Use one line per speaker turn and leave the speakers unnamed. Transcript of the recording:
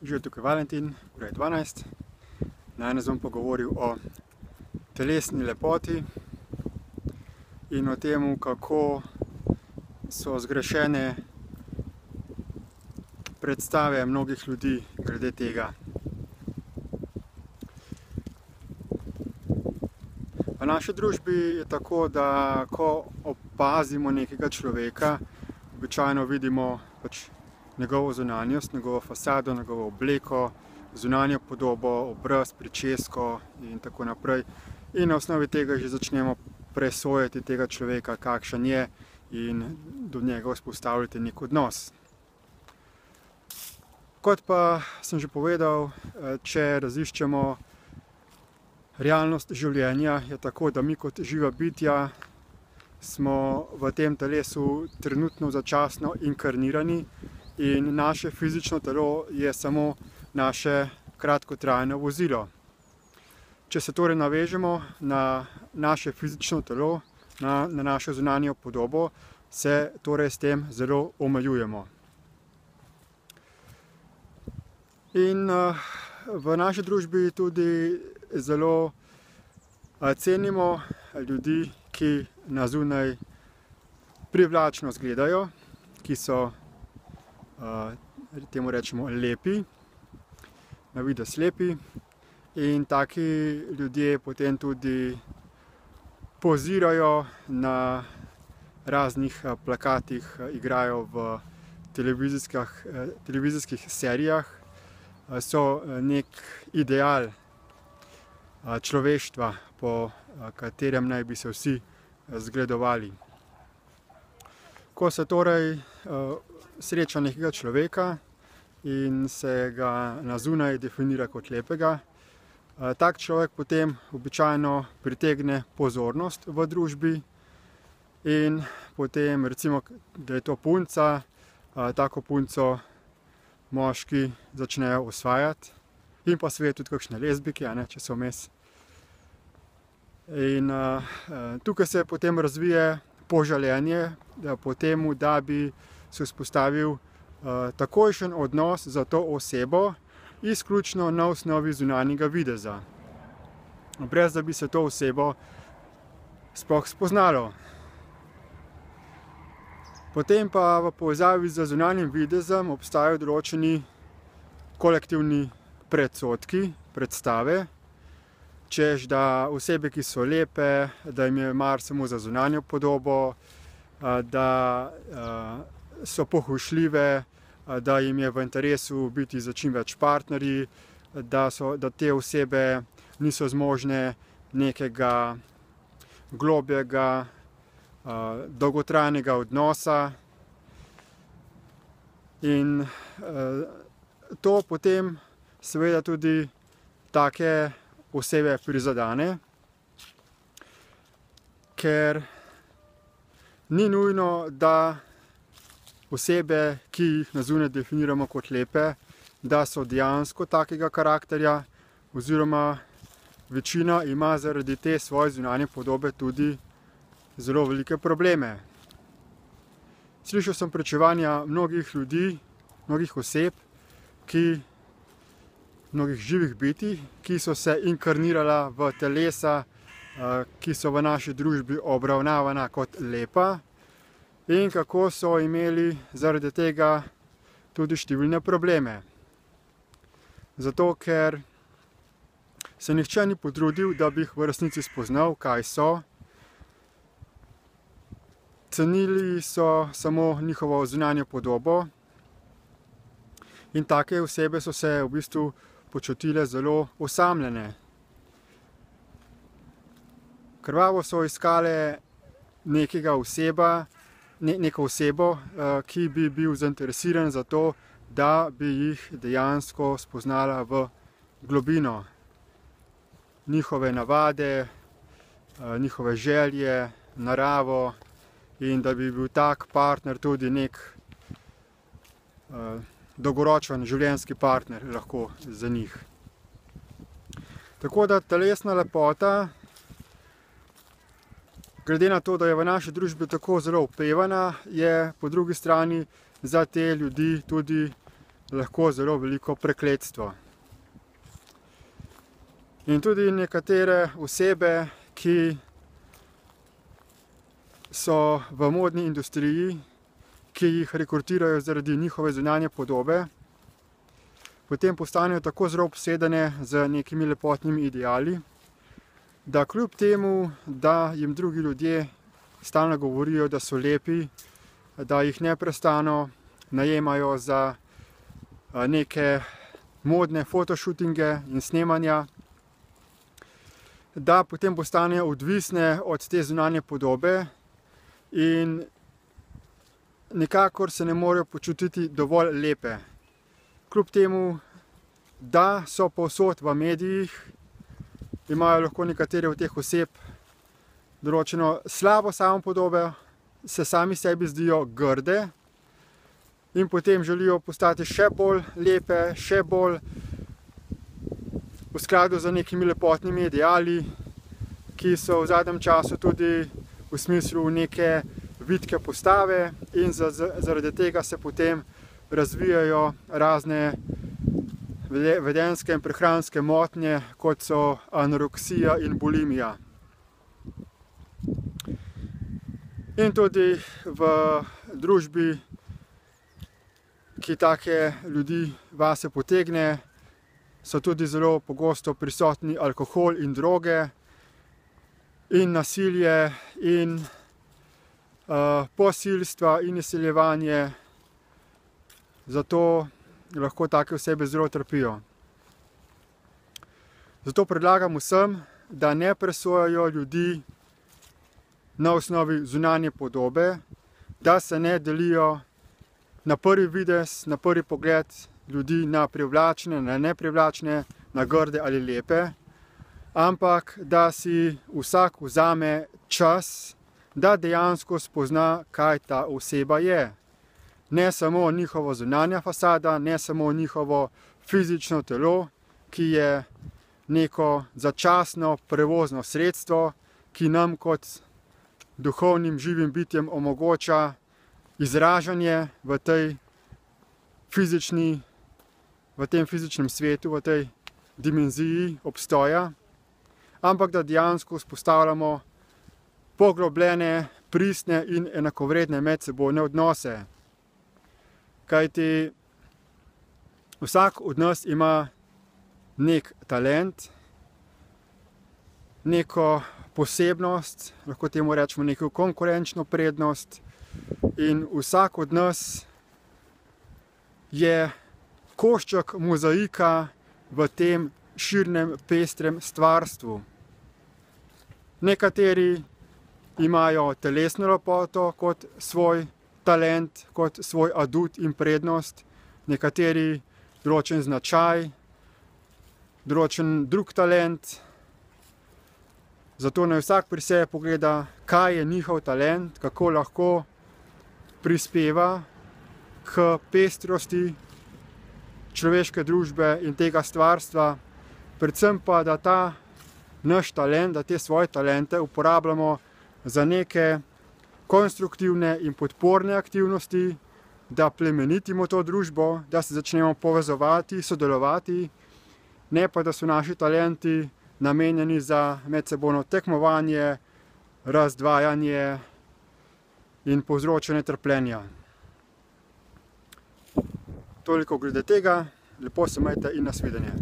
Živijo tukaj Valentin, ura je 12. Danes bom pogovoril o telesni lepoti in o tem, kako so zgrešene predstave mnogih ljudi glede tega. V naši družbi je tako, da ko opazimo nekega človeka, običajno vidimo njegovo zunanjost, njegovo fasado, njegovo obleko, zunanjo podobo, obraz, pričesko in tako naprej. In na osnovi tega že začnemo presojati tega človeka, kakšen je, in do njega vzpostavljati nek odnos. Kot pa sem že povedal, če raziščemo realnost življenja, je tako, da mi kot živa bitja smo v tem telesu trenutno začasno inkarnirani in naše fizično telo je samo naše kratkotrajno vozilo. Če se torej navežemo na naše fizično telo, na našo zunanjo podobo, se torej s tem zelo omejujemo. In v naši družbi tudi zelo cenimo ljudi, ki na zunaj privlačno izgledajo, ki so, temu rečemo, lepi, na videz lepi, in taki ljudje potem tudi pozirajo na raznih plakatih, igrajo v televizijskih serijah, so nek ideal človeštva, po katerem naj bi se vsi zgledovali. Ko se torej sreča nekega človeka in se ga na zunaj definira kot lepega, tak človek potem običajno pritegne pozornost v družbi in potem, recimo, da je to punca, tako punco moški začnejo osvajati, in pa seveda tudi kakšne lezbike, če so vmes. In tukaj se potem razvije poželenje po tem, da bi se vzpostavil takojšen odnos za to osebo, izključno na osnovi zunanjega videza, brez da bi se to osebo sploh spoznalo. Potem pa v povezavi z zunanjim videzom obstajajo določeni kolektivni predsodki, predstave, češ da osebe, ki so lepe, da jim je mar samo za zunanjo podobo, da so pohušljive, da jim je v interesu biti za čim več partnerji, da te osebe niso zmožne nekega globjega, dolgotrajnega odnosa. In to potem seveda tudi take osebe prizadene, ker ni nujno, da osebe, ki jih na zunaj definiramo kot lepe, da so dejansko takega karakterja, oziroma večina ima zaradi te svoje zunanje podobe tudi zelo velike probleme. Slišal sem pričevanja mnogih ljudi, mnogih oseb, mnogih živih bitij, ki so se inkarnirala v telesa, ki so v naši družbi obravnavana kot lepa, in kako so imeli zaradi tega tudi številne probleme. Zato, ker se nihče ni potrudil, da bi jih v resnici spoznal, kaj so. Cenili so samo njihovo zunanjo podobo in take osebe so se v bistvu počutile zelo osamljene. Krvavo so iskale neko osebo, ki bi bil zainteresiran za to, da bi jih dejansko spoznala v globino, njihove navade, njihove želje, naravo, in da bi bil tak partner tudi nek dolgoročen življenjski partner lahko za njih. Tako da telesna lepota, glede na to, da je v naši družbi tako zelo opevana, je po drugi strani za te ljudi tudi lahko zelo veliko prekletstvo. In tudi nekatere osebe, ki so v modni industriji, ki jih rekrutirajo zaradi njihove zunanje podobe, potem postanejo tako zelo obsedene z nekimi lepotnimi ideali, da kljub temu, da jim drugi ljudje stalno govorijo, da so lepi, da jih neprestano najemajo za neke modne fotoshootinge in snemanja, da potem postanejo odvisne od te zunanje podobe in nikakor se ne morejo počutiti dovolj lepe. Kljub temu, da so povsod v medijih, imajo lahko nekatere od teh oseb določeno slabo samopodobo, se sami sebi zdijo grde in potem želijo postati še bolj lepe, še bolj v skladu z nekimi lepotnimi ideali, ki so v zadnjem času tudi v smislu neke vitke postave, in zaradi tega se potem razvijajo razne vedenjske in prehranske motnje, kot so anoreksija in bulimija. In tudi v družbi, ki take ljudi vase potegne, so tudi zelo pogosto prisotni alkohol in droge in nasilje in posilstva in izsiljevanje. Zato lahko take osebe zelo trpijo. Zato predlagam vsem, da ne presojajo ljudi na osnovi zunanje podobe, da se ne delijo na prvi videz, na prvi pogled ljudi na privlačne, na neprivlačne, na grde ali lepe, ampak da si vsak vzame čas, da dejansko spozna, kaj ta oseba je. Ne samo njihova zunanja fasada, ne samo njihovo fizično telo, ki je neko začasno prevozno sredstvo, ki nam kot duhovnim živim bitjem omogoča izražanje v tem fizičnem svetu, v tej dimenziji obstoja, ampak da dejansko vzpostavljamo poglobljene, pristne in enakovredne medsebojne odnose. Kajti vsak od nas ima nek talent, neko posebnost, lahko temu rečemo neko konkurenčno prednost, in vsak od nas je košček mozaika v tem širnem, pestrem stvarstvu. Nekateri imajo telesno lepoto kot svoj talent, kot svoj adut in prednost, nekateri določen značaj, določen drug talent. Zato naj vsak pri sebi pogleda, kaj je njihov talent, kako lahko prispeva k pestrosti človeške družbe in tega stvarstva, predvsem pa, da ta naš talent, da te svoje talente uporabljamo za neke konstruktivne in podporne aktivnosti, da plemenitimo to družbo, da se začnemo povezovati, sodelovati, ne pa da so naši talenti namenjeni za medsebojno tekmovanje, razdvajanje in povzročanje trpljenja. Toliko glede tega, lepo se imejte in nasvidenje.